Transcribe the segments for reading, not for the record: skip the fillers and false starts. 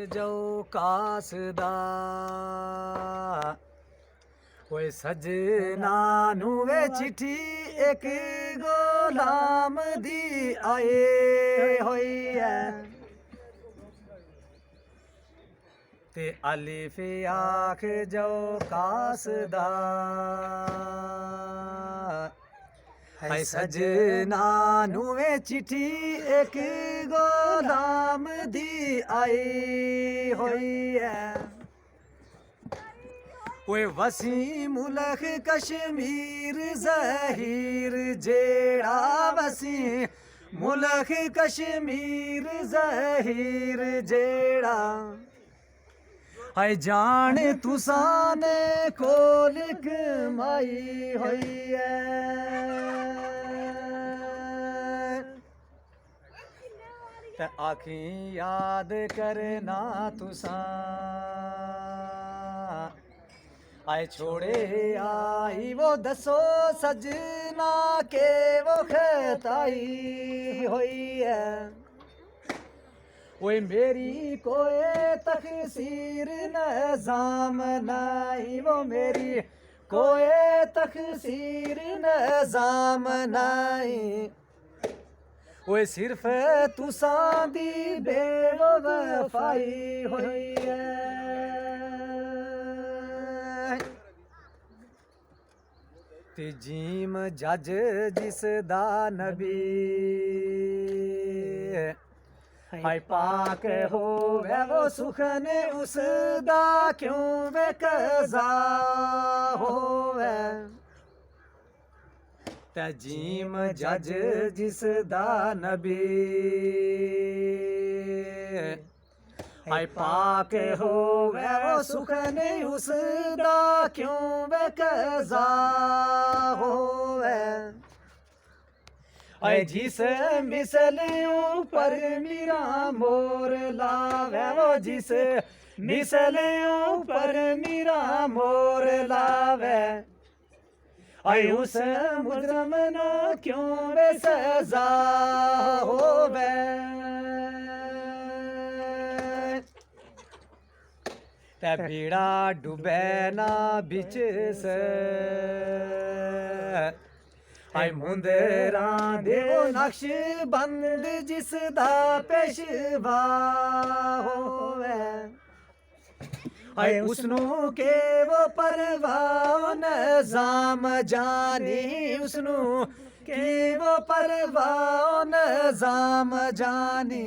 जो कासदा ओए सजना नू वे चिट्ठी एक गुलाम दी आए होई है ते अलिफ आख जो कासदा है सजना नू वे चिट्ठी एक गुलाम दी आई होई है ओए वसी मुल्क कश्मीर ज़हीर जेड़ा वसी मुल्क कश्मीर ज़हीर जेड़ा हाय जान तुसाने कोल कमाई होई है ते आखी याद करना तुसा आए छोड़े आई वो दसो सजना के वो खताई होई है ओए मेरी कोई तकसीर नज़ाम नहीं वो मेरी कोई तकसीर नज़ाम नहीं ओए सिर्फ तुसा दी बेवफाई होई है ते जीम जज जिस दा नबी हाय पाक हो वो सुखन उसदा क्यों वे कज़ा होवे ते जीम जज जिस दा नबी हाय पाक हो वो सुखन उसदा क्यों वे कज़ा होवे ऐ जिस मिसल ऊपर मीरा मोर लावे वो जिस मिसल ऊपर मीरा मोर लावे ऐ उस मुजरम न क्यों वे सजा होवे ते बीड़ा डूबे ना बिच से हाय मुंदरां दे नक्श बंद जिस दा पेशवा होवे हाय उसनू के वो परवाह नज़ाम जानी उसनू के वो परवाह नज़ाम जानी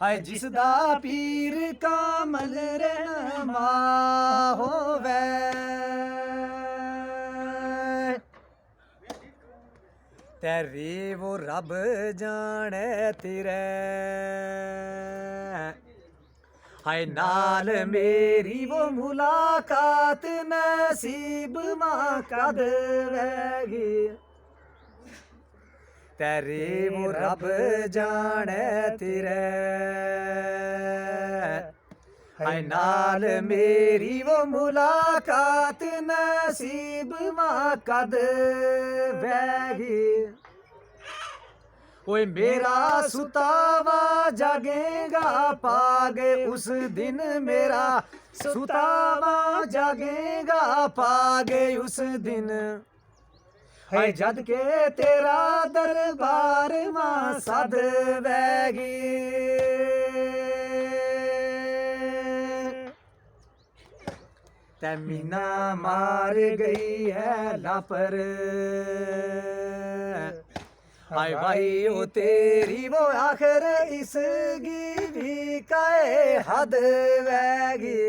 हाय जिस दा पीर कामल रहमा होवे तेरी वो रब जाने तेरे हाय नाल मेरी वो मुलाकात नसीब मां कद वेगी तेरी वो रब जाने तेरे हाय नाल मेरी वो मुलाकात नसीब मां कद वेगी ओए मेरा सुतावा जागेगा पागे उस दिन मेरा सुतावा जागेगा पागे उस दिन हाय जद के तेरा दरबार मां सद वेगी ते मीना मार गई है लापर हाय भाई ओ तेरी वो आखिर इस गिवी काए हद वेगी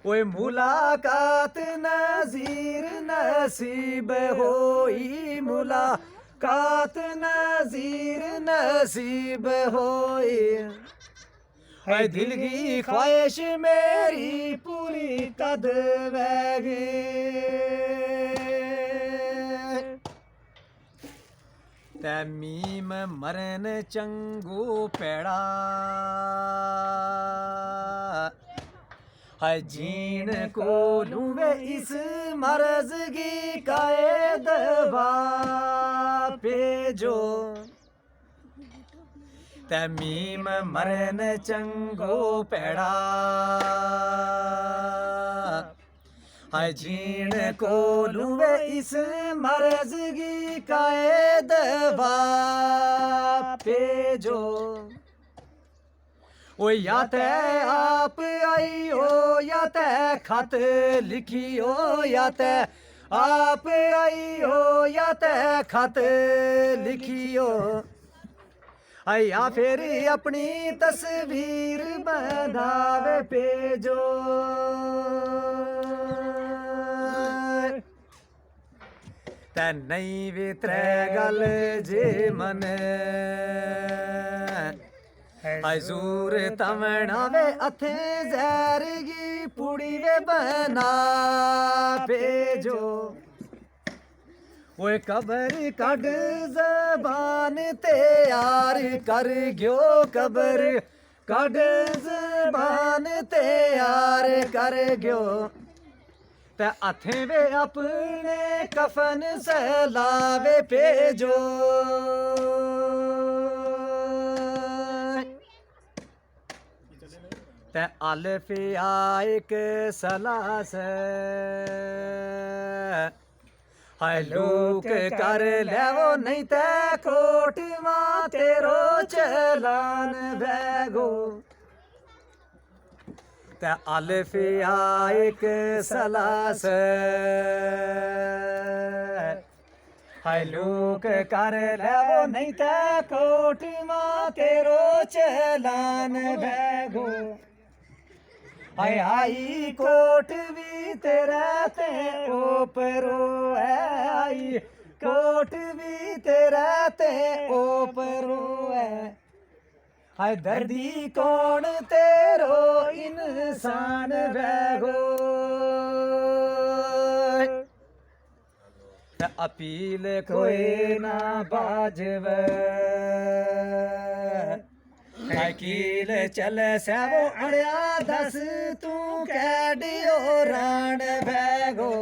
ओए मुलाकात नज़ीर नसीब होई मुलाकात नज़ीर नसीब होई हाय दिल की ख्वाहिश मेरी पूरी कद वेगी ते मीम मरन चंगू पेड़ा हाय जीन को लूवे इस मर्ज की काए दवा पे जो ते मीम मरन चंगो पैड़ा हाय जीण को लूवे इस मर्ज़गी काए दवा पेजो ओ या ते आप आई हो या ते खत लिखी हो या ते आप आई हो या ते खत लिखी हो या फिर अपनी तस्वीर बनावे पेजो ते नहीं वे त्रै गल जे मन हजूर तमना वे अथे जहरगी पुड़ी वे बना भेजो वो कबर कड ज़बान तैयार कर गयो कबर कड ज़बान तैयार कर गयो ते अथे वे अपने कफन सलावे भेजो ते अल्फिया एक सलास हाय लोक कर लेवो नहीं ते कोट मां तेरो चलान बैगो ते अल्फिया एक सलास हाय लोक कर लेवो नहीं ते कोट मां तेरो चलान बैगो हाय आई कोट भी तेरा ते ओपरो है आई कोट भी तेरा ते ओपरो है हाय दर्दी कौन तेरो इंसान बैगो अपील कोई ना बाजवे वकील चल सैवो अड़िया दस तू कैडियो रान बैगो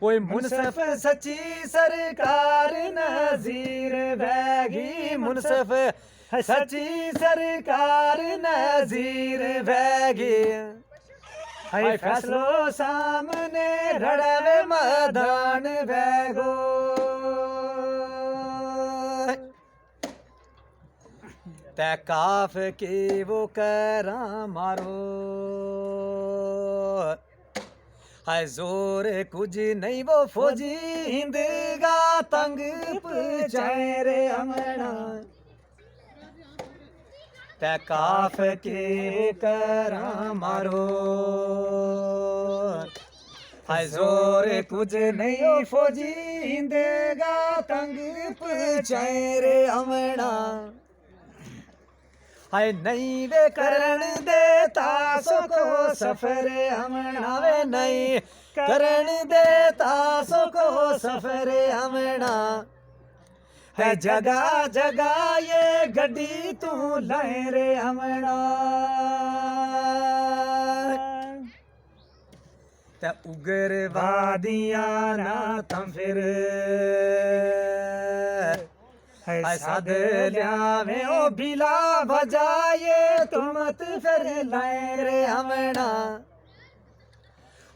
ओए मुनसफ सच्ची सरकार नजीर बैगी मुनसफ सच्ची सरकार नजीर बैगी हाय फैसलो सामने रड़वे मैदान बैगो ते काफ की वो करा मारो हाय जोर कुछ नहीं वो फौजी हिंदगा तंग पचारे अमना ते काफ की करा मारो हाय जोर कुछ नहीं वो फौजी हिंदगा तंग पचारे अमना हाय नहीं वे करण देता सो को सफर हमना वे नहीं करण देता सो को सफर हमना है जगह जगह ये गड्डी तू लाए रे हमना ते उग्रवादियां ना तम फिर हाय साध ल्यावे ओ बिला बजाए तुम फिर लाए रे हमना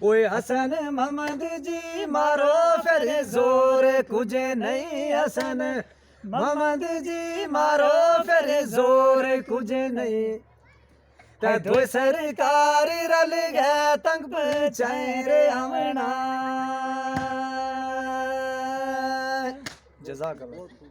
ओए हसन मोहम्मद जी मारो फिर जोर कुछ नहीं हसन मोहम्मद जी मारो फिर जोर कुछ नहीं ते दो सरकार रल गए तंग पचाए रे हमना जज़ाकल्लाह।